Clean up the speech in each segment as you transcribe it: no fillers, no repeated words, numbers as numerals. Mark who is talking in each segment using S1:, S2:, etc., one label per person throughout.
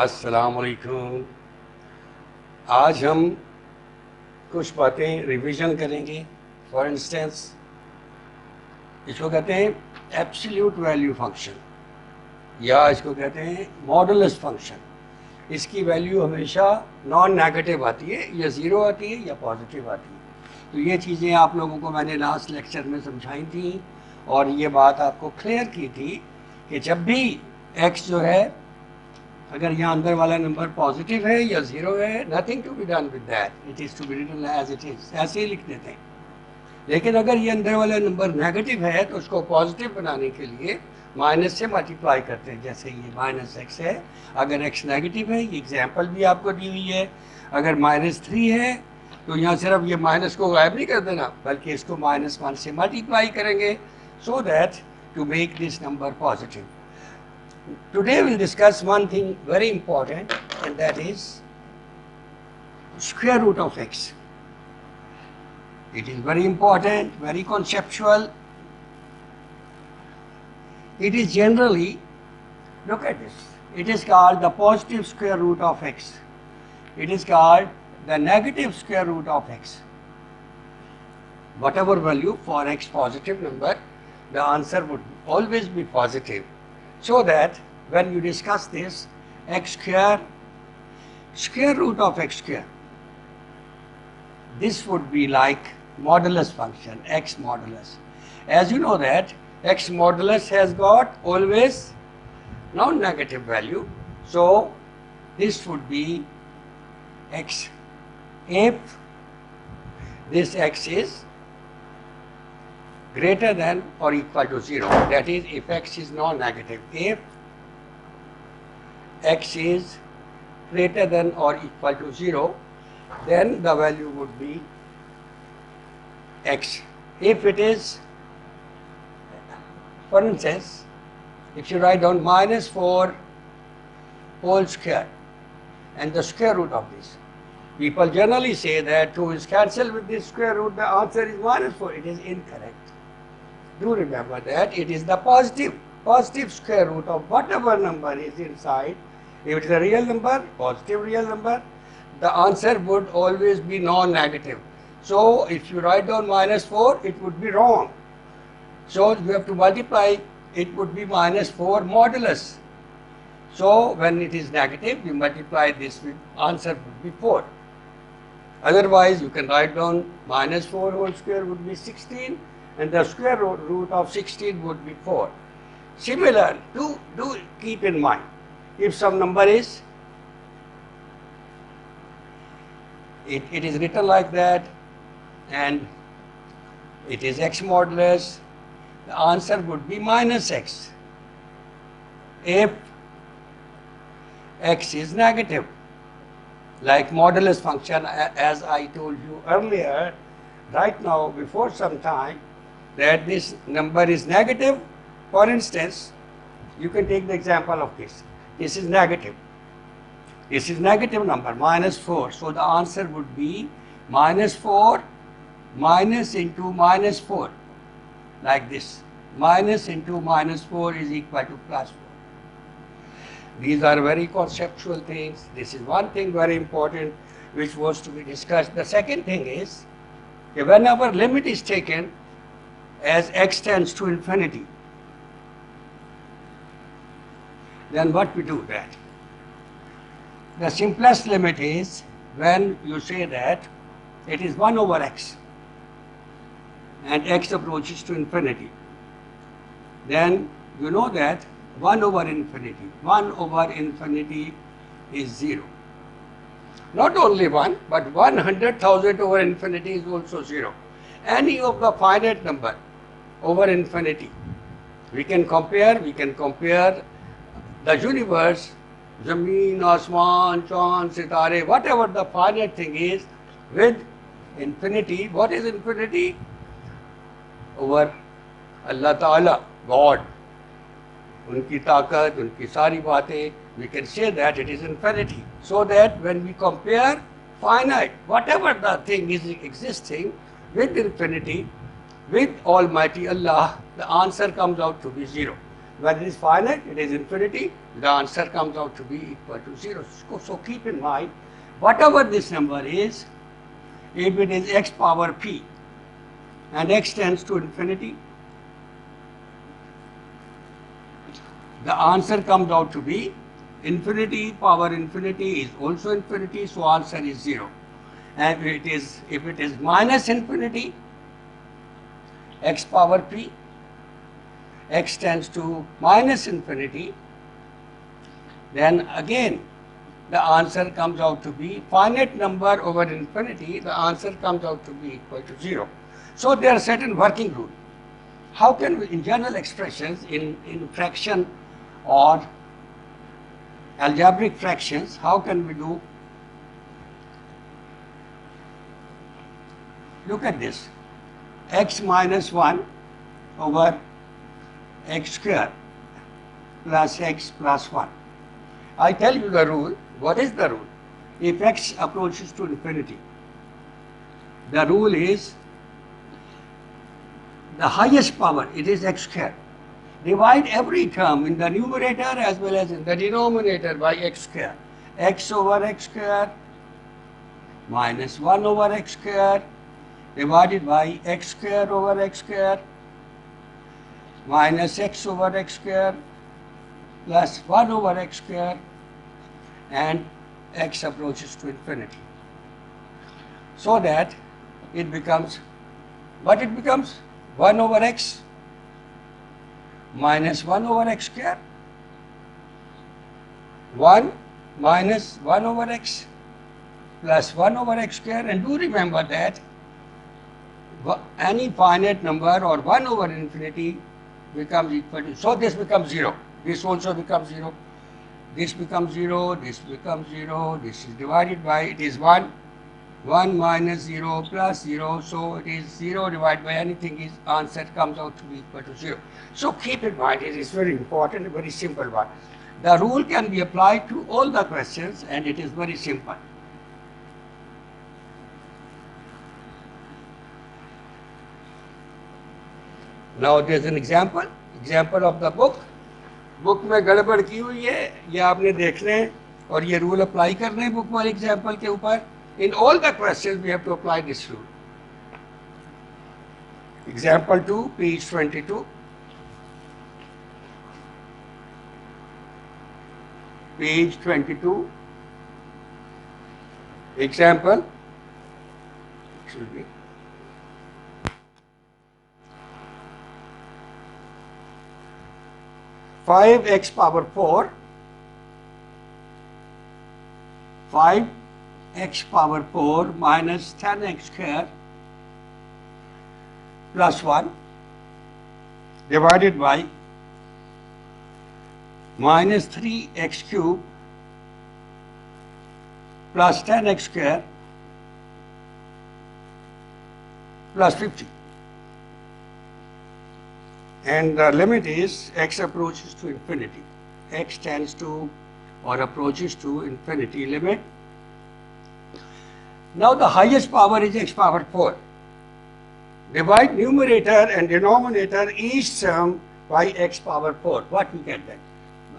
S1: السلام علیکم. آج ہم کچھ باتیں ریویژن کریں گے. فار انسٹنس اس کو کہتے ہیں ایبسلیوٹ ویلیو فنکشن یا اس کو کہتے ہیں ماڈولس فنکشن. اس کی ویلیو ہمیشہ نان نیگیٹو آتی ہے، یا زیرو آتی ہے یا پازیٹیو آتی ہے. تو یہ چیزیں آپ لوگوں کو میں نے لاسٹ لیکچر میں سمجھائی تھیں، اور یہ بات آپ کو کلیئر کی تھی کہ جب بھی ایکس جو ہے اگر یہاں اندر والا نمبر پازیٹیو ہے یا زیرو ہے، nothing to be done with that, it is to be written as it is, ایسے ہی لکھ دیتے ہیں. لیکن اگر یہ اندر والا نمبر نیگیٹو ہے تو اس کو پازیٹیو بنانے کے لیے مائنس سے ملٹیپلائی کرتے ہیں. جیسے یہ مائنس ایکس ہے، اگر ایکس نیگیٹو ہے، یہ ایگزامپل بھی آپ کو دی ہوئی ہے. اگر مائنس 3 ہے تو یہاں صرف یہ مائنس کو غائب نہیں کر دینا، بلکہ اس کو -1 سے ملٹیپلائی کریں گے so that to make this number positive. Today we'll discuss one thing very important, and that is square root of x. It is very important, very conceptual. It is generally, look at this, it is called the positive square root of x. It is called the negative square root of x. Whatever value for x positive number, the answer would always be positive. So that when you discuss this, x square, square root of x square, this would be like modulus function, x modulus. As you know that x modulus has got always non-negative value, so this would be x. If this x is greater than or equal to 0, that is if x is non-negative. If x is greater than or equal to 0, then the value would be x. If it is, for instance, if you write down -4 whole square and the square root of this, people generally say that 2 is cancelled with this square root, the answer is -4. It is incorrect. Do remember that it is the positive square root of whatever number is inside. If it is a real number, positive real number, the answer would always be non-negative. So if you write down -4, it would be wrong. So you have to multiply, it would be -4 modulus. So when it is negative, you multiply this with, answer would be 4. Otherwise, you can write down -4 whole square would be 16, and the square root of 16 would be 4. Similar, do keep in mind, if some number is, it is written like that, and it is x modulus, the answer would be -x. If x is negative, like modulus function, as I told you earlier, right now, before some time, that this number is negative. For instance, you can take the example of this. This is negative. This is negative number, -4. So the answer would be -4 minus into -4, like this. Minus into -4 is equal to +4. These are very conceptual things. This is one thing very important which was to be discussed. The second thing is that whenever limit is taken as x tends to infinity, then what we do that? The simplest limit is when you say that it is 1 over x and x approaches to infinity. Then you know that 1 over infinity is 0. Not only 1, but 100,000 over infinity is also 0. Any of the finite number over infinity, we can compare the universe, Zameen, Asman, Chand, Sitare, whatever the finite thing is, with infinity. What is infinity? Over Allah Ta'ala, God. Unki taqat, unki sari baatein, we can say that it is infinity. So that when we compare finite, whatever the thing is existing with infinity, with Almighty Allah, the answer comes out to be 0. When it is finite, it is infinity, the answer comes out to be equal to 0. So keep in mind, whatever this number is, if it is x power p and x tends to infinity, the answer comes out to be infinity power infinity is also infinity, so answer is 0. And if it is minus infinity, x power p, x tends to minus infinity, then again the answer comes out to be finite number over infinity, the answer comes out to be equal to 0. So there are certain working rules. How can we, in general expressions, in fraction or algebraic fractions, how can we do? Look at this, x minus 1 over x square plus x plus 1. I tell you the rule. What is the rule? If x approaches to infinity, the rule is the highest power, it is x square. Divide every term in the numerator as well as in the denominator by x square. X over x square minus 1 over x square divided by x square over x square minus x over x square plus 1 over x square, and x approaches to infinity. So that it becomes, what it becomes? 1 over x minus 1 over x square, 1 minus 1 over x plus 1 over x square, and do remember that any finite number or 1 over infinity becomes equal to, so this becomes 0, this also becomes 0, this becomes 0, this becomes 0, this is divided by, it is 1, 1 minus 0 plus 0, so it is 0 divided by anything, is answer comes out to be equal to 0. So keep in mind, it is very important, a very simple one. The rule can be applied to all the questions and it is very simple. Now there is an example of the book. Book में गड़बड़ की हुई है, ये आपने देखना है और ये रूल अप्लाई करने हैं बुक वाले एग्जाम्पल के ऊपर. In all the questions we have to apply this rule. Example 2, page 22. Page 22. Example. Excuse me. Five x power 4, 5x power 4 minus 10x square plus 1 divided by minus 3x cube plus 10x square plus 50. And the limit is x approaches to infinity. X tends to or approaches to infinity limit. Now the highest power is x power 4. Divide numerator and denominator each term by x power 4. What we get then?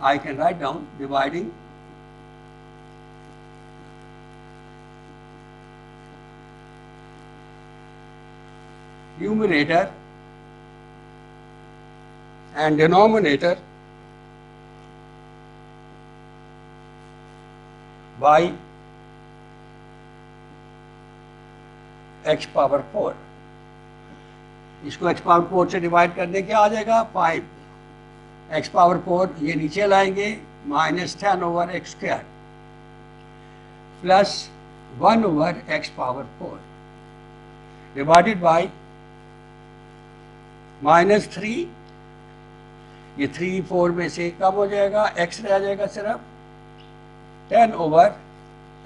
S1: I can write down dividing numerator and denominator by x power 4. इसको x power 4 से divide करने क्या आ जाएगा? 5 x power 4 ये नीचे लाएंगे minus 10 over x square plus 1 over x power 4 divided by minus 3, ये 3 4 में से कम हो जाएगा, x रह जाएगा सिर्फ 10 over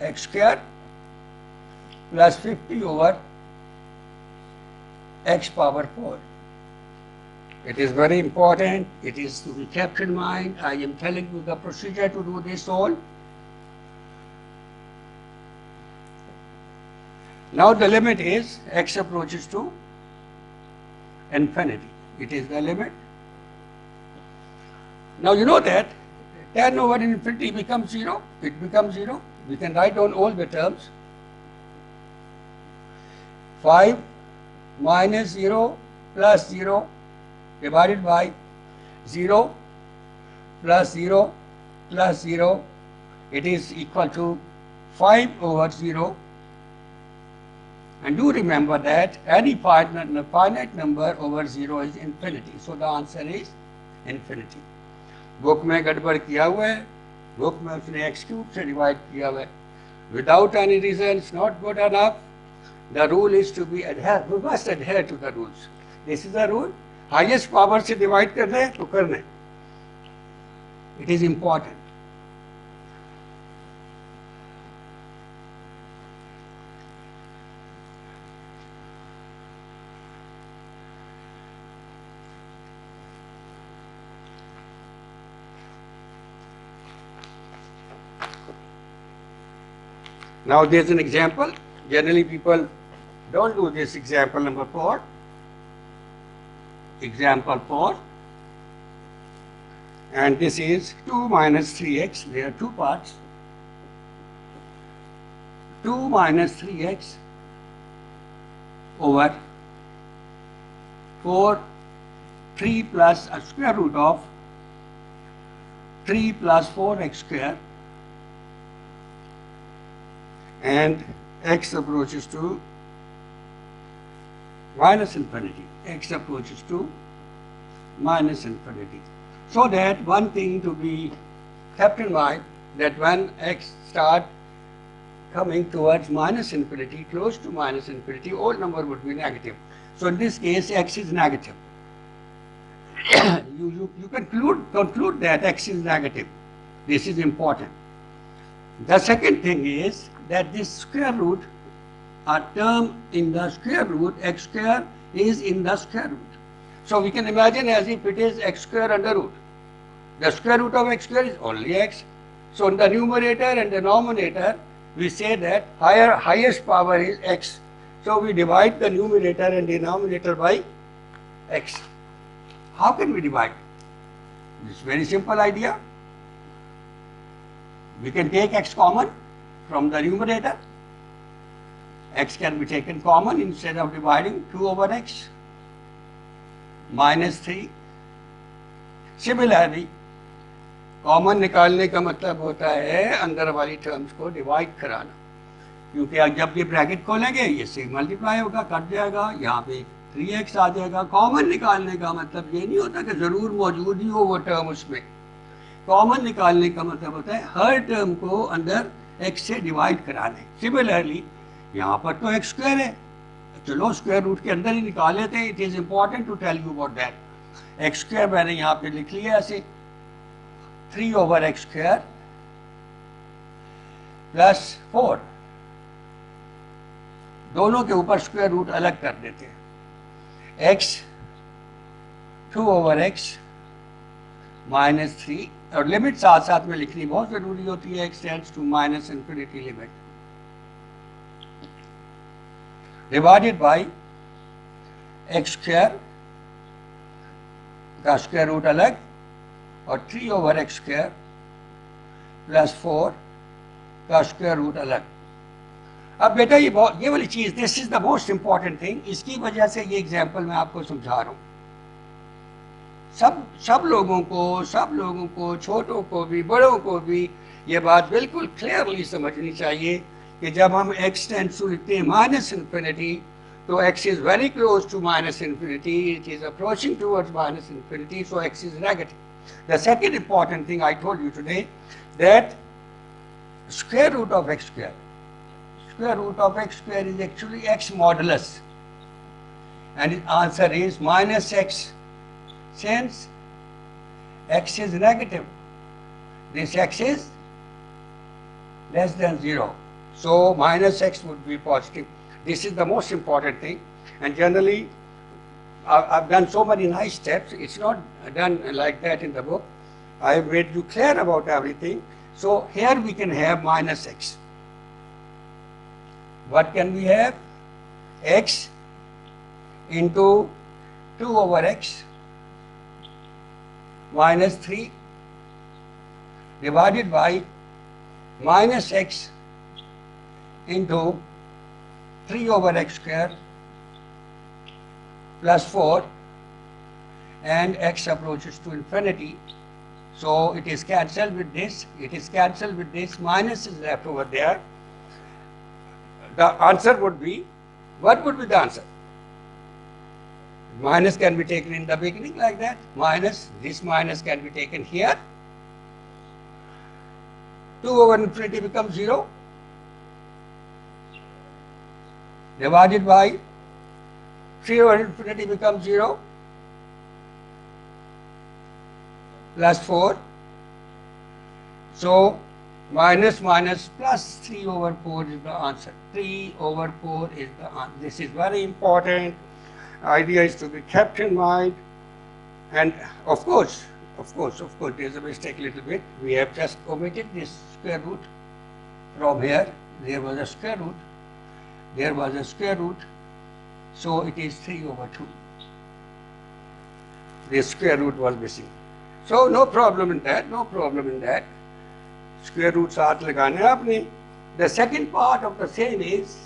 S1: x square plus 50 over x power 4. It is very important, it is to be kept in mind. I am telling you the procedure to do this all. Now the limit is x approaches to infinity. It is the limit. Now you know that tan over infinity becomes 0. It becomes 0. We can write down all the terms. 5 minus 0 plus 0 divided by 0 plus 0 plus 0. It is equal to 5 over 0. And do remember that any finite number over 0 is infinity. So the answer is infinity. Book में गड़बड़ किया हुआ है, book में उसने x cube से divide किया हुआ है. Without any reason, it's not good enough. The rule is to be adhere. We must adhere to the rules. This is the rule. Highest power से divide कर रहे हैं तो करना है. It is important. Now there's an example. Generally people don't do this example number 4. Example 4. And this is 2 minus 3x. There are two parts. 2 minus 3x over 3 plus a square root of 3 plus 4x square. And x approaches to minus infinity. X approaches to minus infinity. So that one thing to be kept in mind, that when x start coming towards minus infinity, close to minus infinity, all number would be negative. So in this case, x is negative. you conclude that x is negative. This is important. The second thing is that this square root, a term in the square root, x square is in the square root. So we can imagine as if it is x square under root. The square root of x square is only x. So in the numerator and denominator, we say that highest power is x. So we divide the numerator and denominator by x. How can we divide? This is a very simple idea. We can take x common from the numerator. X can be taken common instead of dividing 2 over x minus 3. Similarly, common निकालने का मतलब होता है अंदर वाली terms को divide कराना, क्योंकि जब ये ब्रैकेट खोलेंगे ये से मल्टीप्लाई होगा, कट जाएगा, यहाँ पे 3x आ जाएगा. कॉमन निकालने का मतलब ये नहीं होता कि ज़रूर मौजूद ही हो वो टर्म उसमें. कॉमन निकालने का मतलब होता है हर टर्म को अंदर x से डिवाइड कराने. सिमिलरली यहाँ पर तो x स्क्वायर है, चलो स्क्वायर रूट के अंदर ही निकाल लेते हैं. It is important to tell you about that. x square मैंने यहाँ पे लिख लिया ऐसे 3 over x square plus 4. दोनों के ऊपर स्क्वायर रूट अलग कर देते हैं. x 2 over x minus 3 और लिमिट साथ साथ में लिखनी बहुत जरूरी होती है. x tends to minus infinity limit divided by x square का स्क्वायर रूट अलग और 3 over x square plus 4 का स्क्वायर रूट अलग. अब बेटा ये वाली चीज़, this is the most important thing. इसकी वजह से ये एग्जाम्पल मैं आपको समझा रहा हूँ. सब लोगों को छोटों को भी बड़ों को भी ये बात बिल्कुल क्लियरली समझनी चाहिए कि जब हम x टेंड्स टू लिखते हैं माइनस इन्फिनिटी, तो x is very close to minus infinity, it is approaching towards minus infinity, so x is negative. The second important thing I told you today, that square root of x square is actually x modulus, and the answer is minus x. Since x is negative, this x is less than 0, so minus x would be positive. This is the most important thing, and generally I've done so many nice steps. It's not done like that in the book. I have made you clear about everything. So here we can have minus x. What can we have? X into 2 over x minus 3 divided by minus x into 3 over x square plus 4, and x approaches to infinity. So it is cancelled with this, it is cancelled with this, minus is left over there. The answer would be, what would be the answer? Minus can be taken in the beginning like that, minus, this minus can be taken here. 2 over infinity becomes 0, divided by 3 over infinity becomes 0, plus 4. So minus minus plus 3 over 4 is the answer. 3 over 4 is the answer. This is very important. Idea is to be kept in mind. And of course, there's a mistake a little bit. We have just omitted this square root from here. There was a square root. There was a square root. So it is 3 over 2. The square root was missing. So no problem in that, no problem in that. Square root saath lagane aapne. The second part of this same is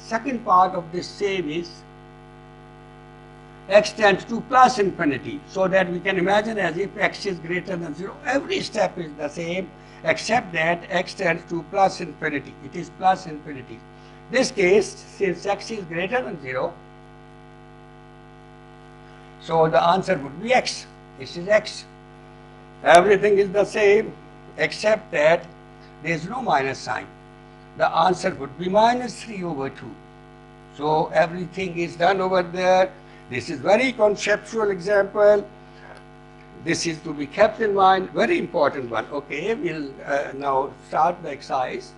S1: x tends to plus infinity, so that we can imagine as if x is greater than 0. Every step is the same except that x tends to plus infinity. It is plus infinity. This case, since x is greater than 0, so the answer would be x. This is x. Everything is the same except that there is no minus sign. The answer would be minus 3 over 2. So everything is done over there. This is very conceptual example. This is to be kept in mind, very important one. Okay, we'll now start the exercise.